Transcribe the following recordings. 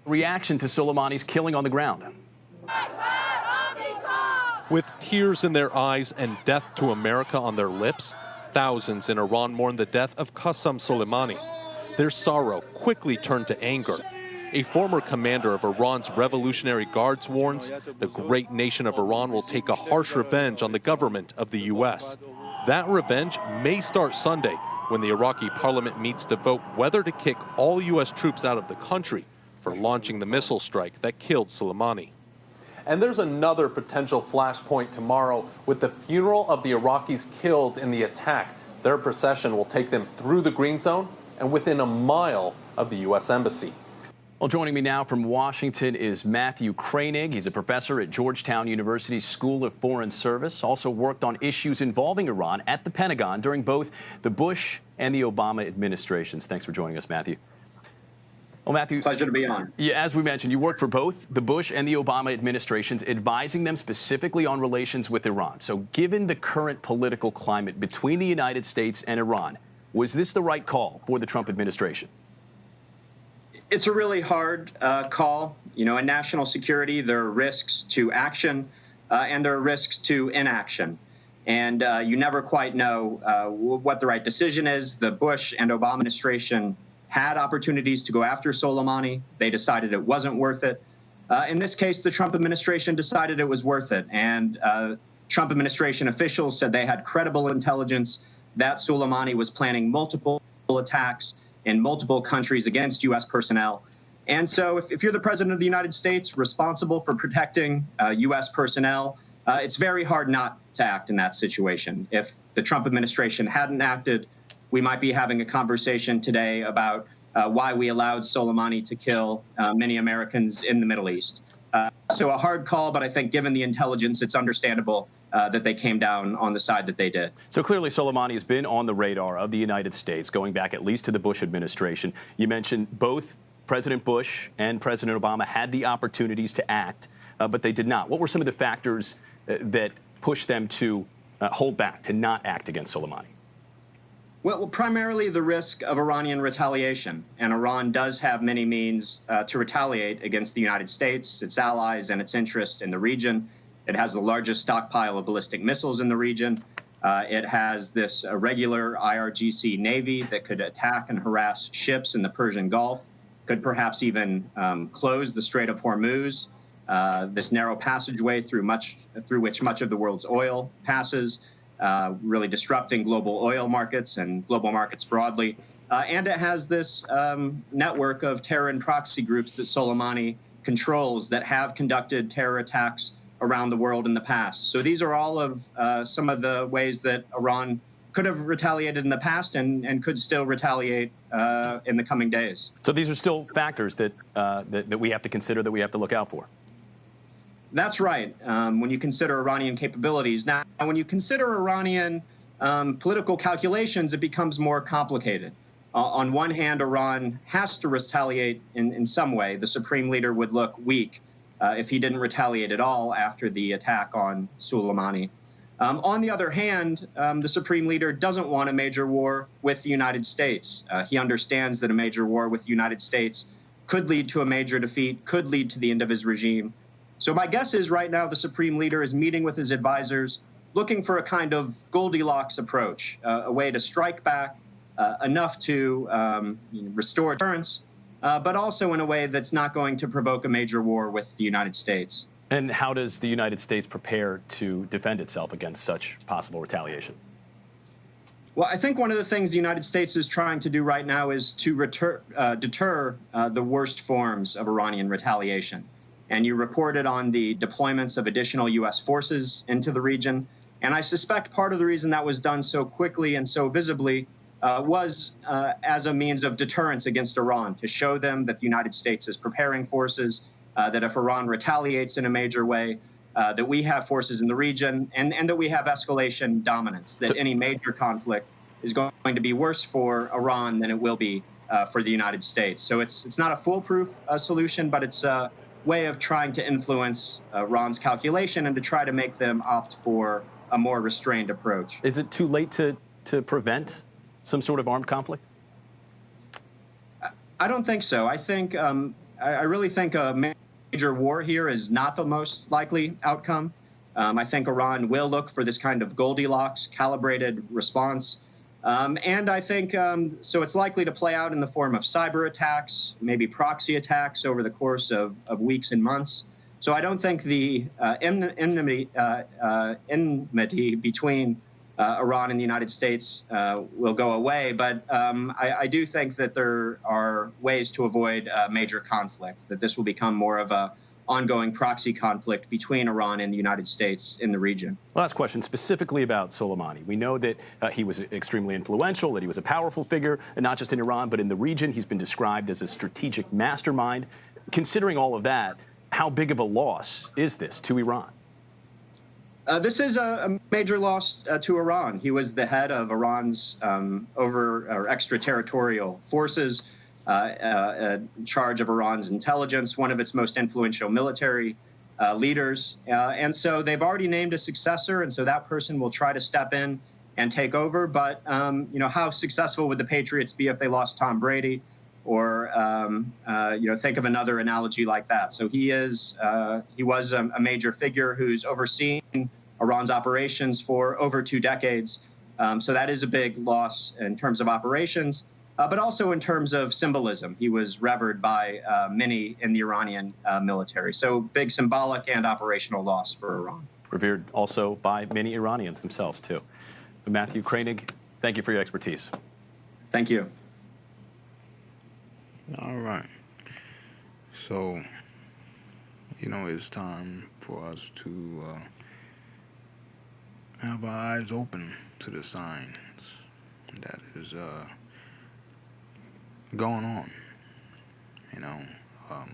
Reaction to Soleimani's killing on the ground. With tears in their eyes and death to America on their lips, thousands in Iran mourn the death of Qasem Soleimani. Their sorrow quickly turned to anger. A former commander of Iran's Revolutionary Guards warns the great nation of Iran will take a harsh revenge on the government of the U.S. That revenge may start Sunday when the Iraqi parliament meets to vote whether to kick all U.S. troops out of the country for launching the missile strike that killed Soleimani. And there's another potential flashpoint tomorrow with the funeral of the Iraqis killed in the attack. Their procession will take them through the Green Zone and within a mile of the U.S. Embassy. Well, joining me now from Washington is Matthew Kroenig. He's a professor at Georgetown University's School of Foreign Service, also worked on issues involving Iran at the Pentagon during both the Bush and the Obama administrations. Thanks for joining us, Matthew. Well, Matthew, pleasure to be on. Yeah, as we mentioned, you worked for both the Bush and the Obama administrations, advising them specifically on relations with Iran. So given the current political climate between the United States and Iran, was this the right call for the Trump administration? It's a really hard call. You know, in national security, there are risks to action and there are risks to inaction. And you never quite know what the right decision is. The Bush and Obama administration had opportunities to go after Soleimani. They decided it wasn't worth it. In this case, the Trump administration decided it was worth it. And Trump administration officials said they had credible intelligence that Soleimani was planning multiple attacks in multiple countries against U.S. personnel. And so if you're the president of the United States responsible for protecting U.S. personnel, it's very hard not to act in that situation. If the Trump administration hadn't acted, we might be having a conversation today about why we allowed Soleimani to kill many Americans in the Middle East. So a hard call, but I think given the intelligence, it's understandable that they came down on the side that they did. So clearly Soleimani has been on the radar of the United States, going back at least to the Bush administration. You mentioned both President Bush and President Obama had the opportunities to act, but they did not. What were some of the factors that pushed them to hold back, to not act against Soleimani? Well, primarily the risk of Iranian retaliation. And Iran does have many means to retaliate against the United States, its allies, and its interest in the region. It has the largest stockpile of ballistic missiles in the region. It has this regular IRGC Navy that could attack and harass ships in the Persian Gulf, could perhaps even close the Strait of Hormuz, this narrow passageway through which much of the world's oil passes, really disrupting global oil markets and global markets broadly. And it has this network of terror and proxy groups that Soleimani controls that have conducted terror attacks around the world in the past. So these are all of some of the ways that Iran could have retaliated in the past and could still retaliate in the coming days. So these are still factors that we have to consider, that we have to look out for. That's right. When you consider Iranian capabilities. Now, when you consider Iranian political calculations, it becomes more complicated. On one hand, Iran has to retaliate in some way. The supreme leader would look weak if he didn't retaliate at all after the attack on Soleimani. On the other hand, the supreme leader doesn't want a major war with the United States. He understands that a major war with the United States could lead to a major defeat, could lead to the end of his regime. So my guess is right now the supreme leader is meeting with his advisors, looking for a kind of Goldilocks approach, a way to strike back enough to restore deterrence, but also in a way that's not going to provoke a major war with the United States. And how does the United States prepare to defend itself against such possible retaliation? Well, I think one of the things the United States is trying to do right now is to deter the worst forms of Iranian retaliation. And you reported on the deployments of additional U.S. forces into the region. And I suspect part of the reason that was done so quickly and so visibly was as a means of deterrence against Iran, to show them that the United States is preparing forces, that if Iran retaliates in a major way, that we have forces in the region, and that we have escalation dominance, that any major conflict is going to be worse for Iran than it will be for the United States. So it's not a foolproof solution, but it's a way of trying to influence Iran's calculation and to try to make them opt for a more restrained approach. Is it too late to prevent some sort of armed conflict? I don't think so. I think I really think a major war here is not the most likely outcome. I think Iran will look for this kind of Goldilocks calibrated response. And I think so it's likely to play out in the form of cyber attacks, maybe proxy attacks over the course of weeks and months. So I don't think the enmity between Iran and the United States will go away, but I do think that there are ways to avoid major conflict, that this will become more of a ongoing proxy conflict between Iran and the United States in the region. Last question, specifically about Soleimani. We know that he was extremely influential, that he was a powerful figure, and not just in Iran, but in the region. He's been described as a strategic mastermind. Considering all of that, how big of a loss is this to Iran? This is a major loss to Iran. He was the head of Iran's extraterritorial forces, in charge of Iran's intelligence, one of its most influential military leaders. And so they've already named a successor, and so that person will try to step in and take over. But, how successful would the Patriots be if they lost Tom Brady? Or, think of another analogy like that. So he was a major figure who's overseen Iran's operations for over 2 decades. So that is a big loss in terms of operations, but also in terms of symbolism. He was revered by many in the Iranian military. So big symbolic and operational loss for Iran. Revered also by many Iranians themselves, too. But Matthew Koenig, thank you for your expertise. Thank you. All right. So, it's time for us to have our eyes open to the signs that is going on.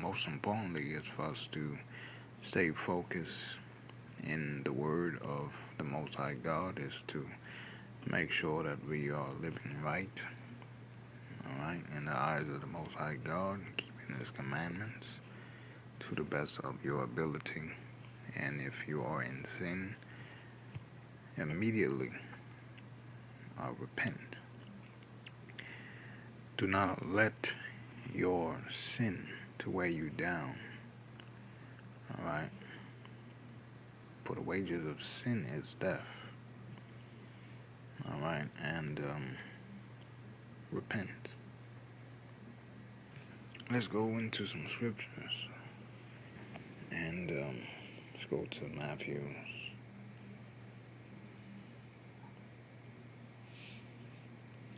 Most importantly is for us to stay focused in the word of the Most High God, is to make sure that we are living right, all right, in the eyes of the Most High God, keeping His commandments to the best of your ability. And if you are in sin, immediately repent. Do not let your sin to weigh you down. All right? For the wages of sin is death. All right? And repent. Let's go into some scriptures. And let's go to Matthew.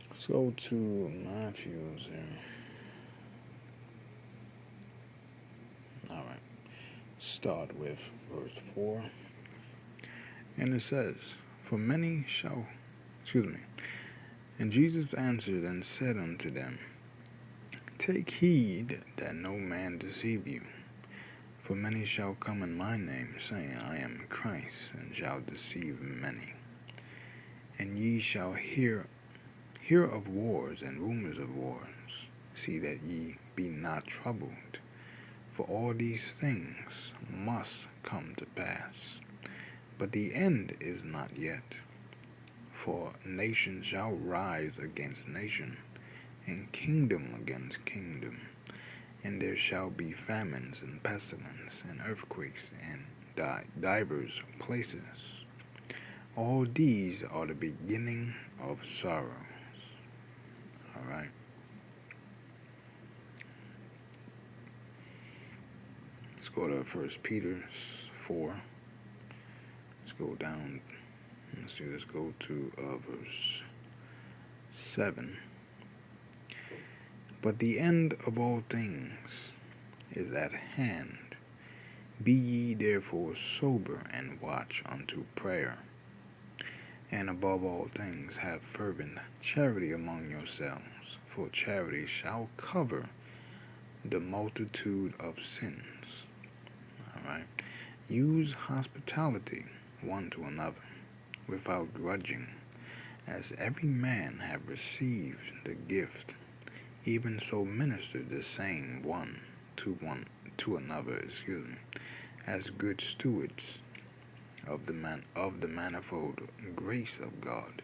Let's go to Matthew's here. All right. Start with verse 4. And it says, And Jesus answered and said unto them, Take heed that no man deceive you. For many shall come in my name, saying, I am Christ, and shall deceive many. And ye shall hear of wars and rumors of wars. See that ye be not troubled. For all these things must come to pass. But the end is not yet. For nation shall rise against nation, and kingdom against kingdom. And there shall be famines and pestilence and earthquakes in divers places. All these are the beginning of sorrows. All right. Let's go to 1 Peter 4. Let's go down. Let's go to verse 7. But the end of all things is at hand. Be ye therefore sober and watch unto prayer. And above all things have fervent charity among yourselves, for charity shall cover the multitude of sins. All right. Use hospitality one to another, without grudging, as every man have received the gift, even so minister the same one to another, as good stewards of the manifold grace of God.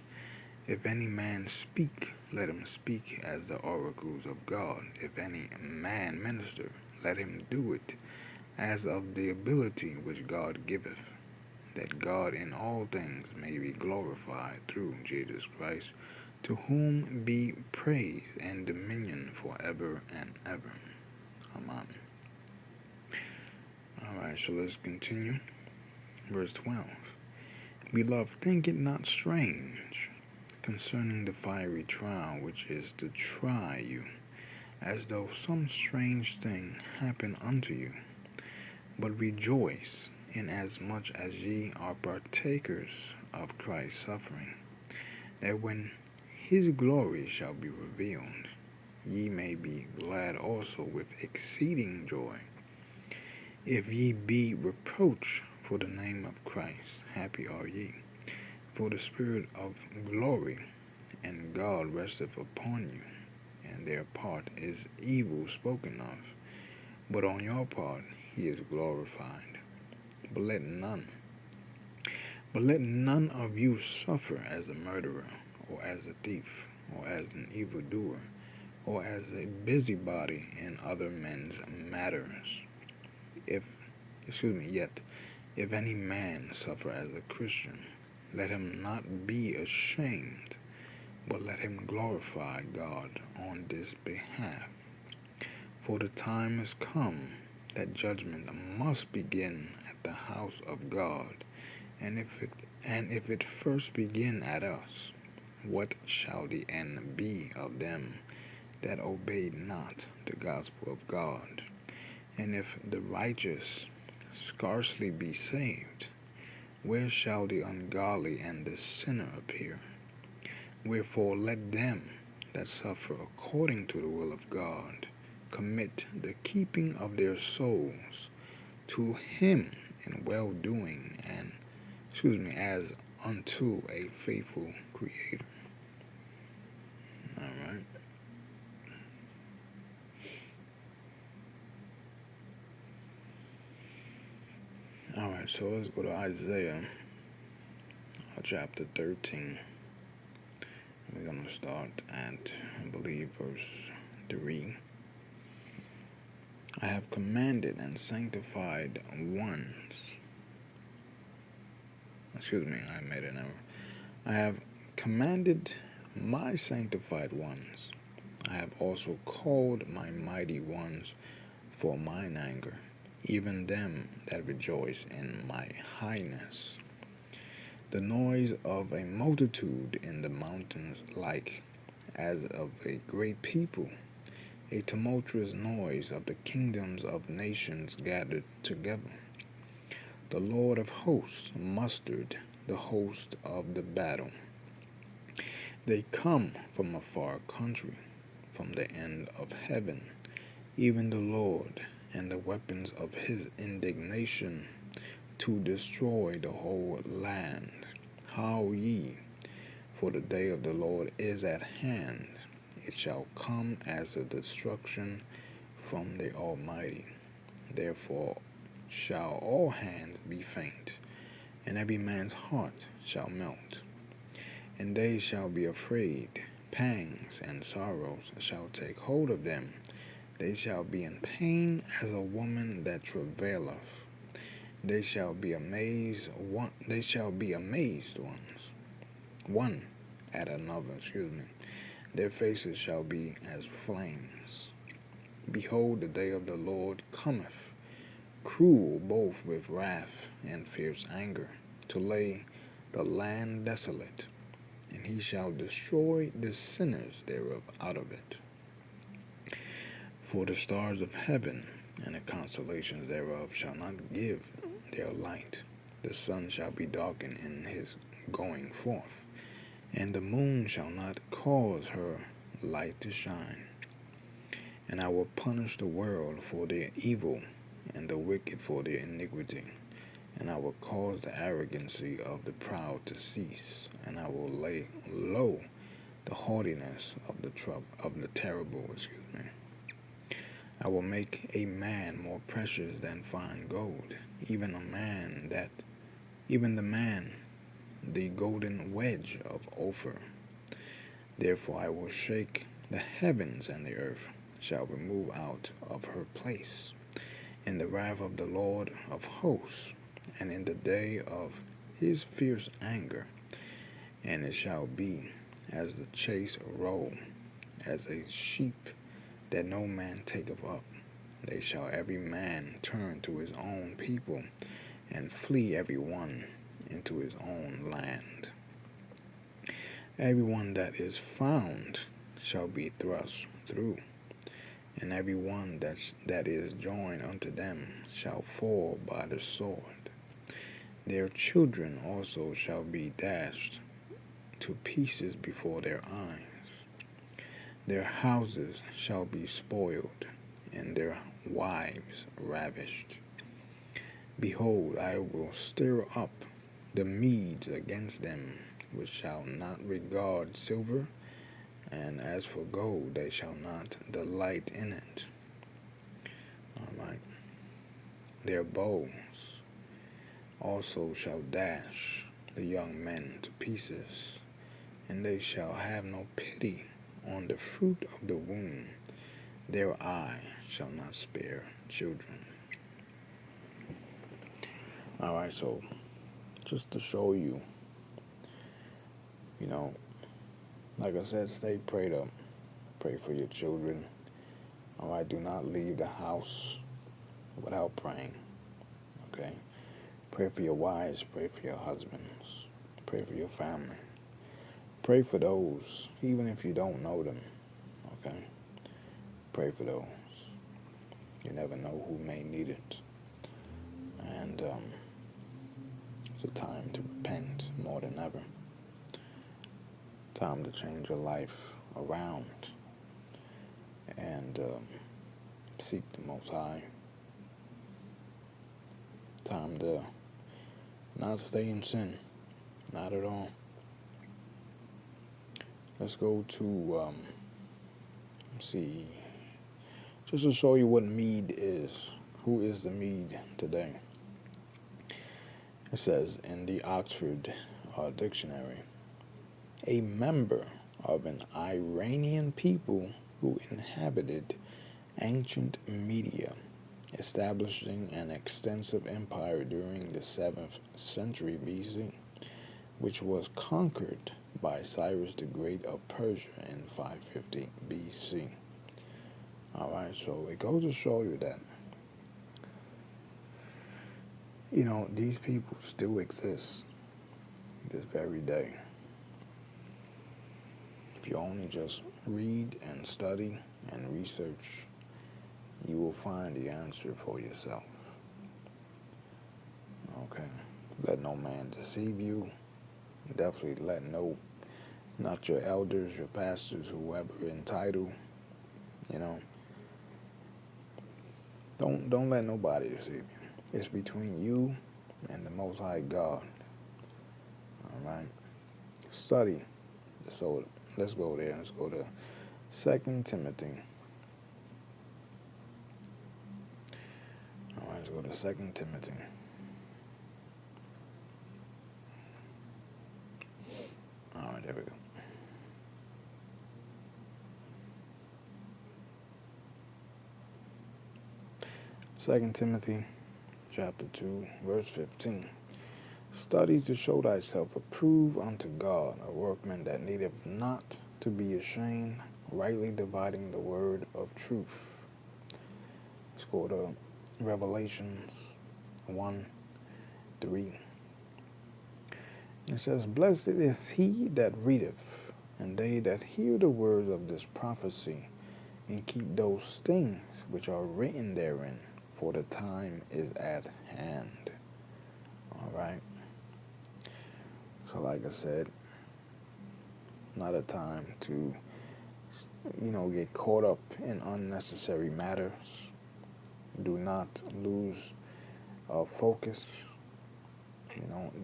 If any man speak, let him speak as the oracles of God. If any man minister, let him do it, as of the ability which God giveth, that God in all things may be glorified through Jesus Christ, to whom be praise and dominion forever and ever. Amen. Alright, so let's continue. Verse 12. Beloved, think it not strange concerning the fiery trial which is to try you, as though some strange thing happened unto you. But rejoice, inasmuch as ye are partakers of Christ's suffering, that when his glory shall be revealed, ye may be glad also with exceeding joy. If ye be reproached for the name of Christ, happy are ye, for the Spirit of glory and God resteth upon you, and their part is evil spoken of, but on your part he is glorified. But let none of you suffer as a murderer, or as a thief, or as an evildoer, or as a busybody in other men's matters. Yet, if any man suffer as a Christian, let him not be ashamed, but let him glorify God on this behalf. For the time is come that judgment must begin at the house of God, and if it first begin at us, what shall the end be of them that obey not the gospel of God? And if the righteous scarcely be saved, where shall the ungodly and the sinner appear? Wherefore let them that suffer according to the will of God commit the keeping of their souls to him in well-doing and, as unto a faithful Creator. Alright. Alright, so let's go to Isaiah chapter 13. We're going to start at, I believe, verse 3. I have commanded and sanctified ones. I made an error. I have commanded my sanctified ones. I have also called my mighty ones for mine anger, even them that rejoice in my highness. The noise of a multitude in the mountains, like as of a great people, a tumultuous noise of the kingdoms of nations gathered together. The Lord of hosts mustered the host of the battle. They come from a far country, from the end of heaven, even the Lord, and the weapons of his indignation, to destroy the whole land. How ye, for the day of the Lord is at hand. It shall come as a destruction from the Almighty. Therefore shall all hands be faint, and every man's heart shall melt. And they shall be afraid, pangs and sorrows shall take hold of them. They shall be in pain as a woman that travaileth. They shall be amazed one at another, Their faces shall be as flames. Behold, the day of the Lord cometh, cruel both with wrath and fierce anger, to lay the land desolate, and he shall destroy the sinners thereof out of it. For the stars of heaven and the constellations thereof shall not give their light. The sun shall be darkened in his going forth, and the moon shall not cause her light to shine. And I will punish the world for their evil, and the wicked for their iniquity. And I will cause the arrogancy of the proud to cease, and I will lay low the haughtiness of the terrible. I will make a man more precious than fine gold, even the golden wedge of Ophir. Therefore I will shake the heavens, and the earth shall remove out of her place in the wrath of the Lord of hosts, and in the day of his fierce anger. And it shall be as the chase roe, as a sheep that no man taketh up. They shall every man turn to his own people, and flee every one into his own land. Every one that is found shall be thrust through, and every one that is joined unto them shall fall by the sword. Their children also shall be dashed to pieces before their eyes. Their houses shall be spoiled, and their wives ravished. Behold, I will stir up the Medes against them, which shall not regard silver, and as for gold, they shall not delight in it. All right. Their bows also shall dash the young men to pieces, and they shall have no pity on the fruit of the womb. Their eye shall not spare children. All right, so just to show you, like I said, stay prayed up. Pray for your children. All right, do not leave the house without praying. Okay? Pray for your wives. Pray for your husbands. Pray for your family. Pray for those, even if you don't know them. Okay? Pray for those. You never know who may need it. And it's a time to repent more than ever. Time to change your life around and seek the Most High. Time to not stay in sin, not at all. Let's go to, let's see, just to show you what mead is. Who is the mead today? It says in the Oxford Dictionary, a member of an Iranian people who inhabited ancient Media, establishing an extensive empire during the 7th century BC, which was conquered by Cyrus the Great of Persia in 550 BC. Alright, so it goes to show you that, these people still exist this very day. If you only just read and study and research, you will find the answer for yourself. Okay? Let no man deceive you. Definitely let not your elders, your pastors, whoever in title, don't let nobody deceive you. It's between you and the Most High God. Alright? Study. So let's go there. Let's go to 2 Timothy. Alright, let's go to 2 Timothy. Alright, there we go. Second Timothy chapter 2, verse 15. Study to show thyself approved unto God, a workman that needeth not to be ashamed, rightly dividing the word of truth. Let's go to Revelations 1:3. It says, blessed is he that readeth, and they that hear the words of this prophecy, and keep those things which are written therein, for the time is at hand. Alright? So like I said, not a time to, get caught up in unnecessary matters. Do not lose focus.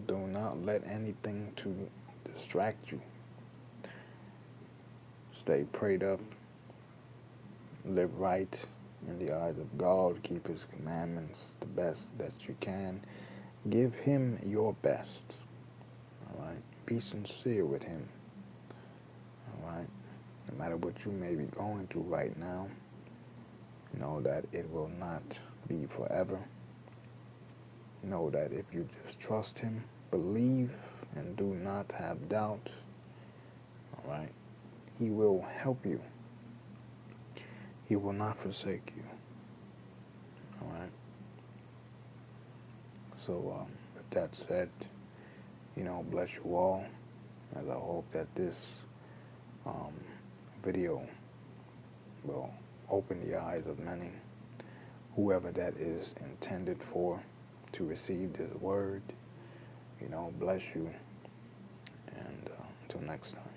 Do not let anything to distract you. Stay prayed up. Live right in the eyes of God. Keep His commandments the best that you can. Give Him your best. Alright? Be sincere with Him. Alright? No matter what you may be going through right now, Know that it will not be forever. Know that if you just trust him, believe, and do not have doubt, all right, he will help you. He will not forsake you. All right. So, with that said, bless you all, as I hope that this video will open the eyes of many, whoever that is intended for, to receive this word. Bless you, and until next time.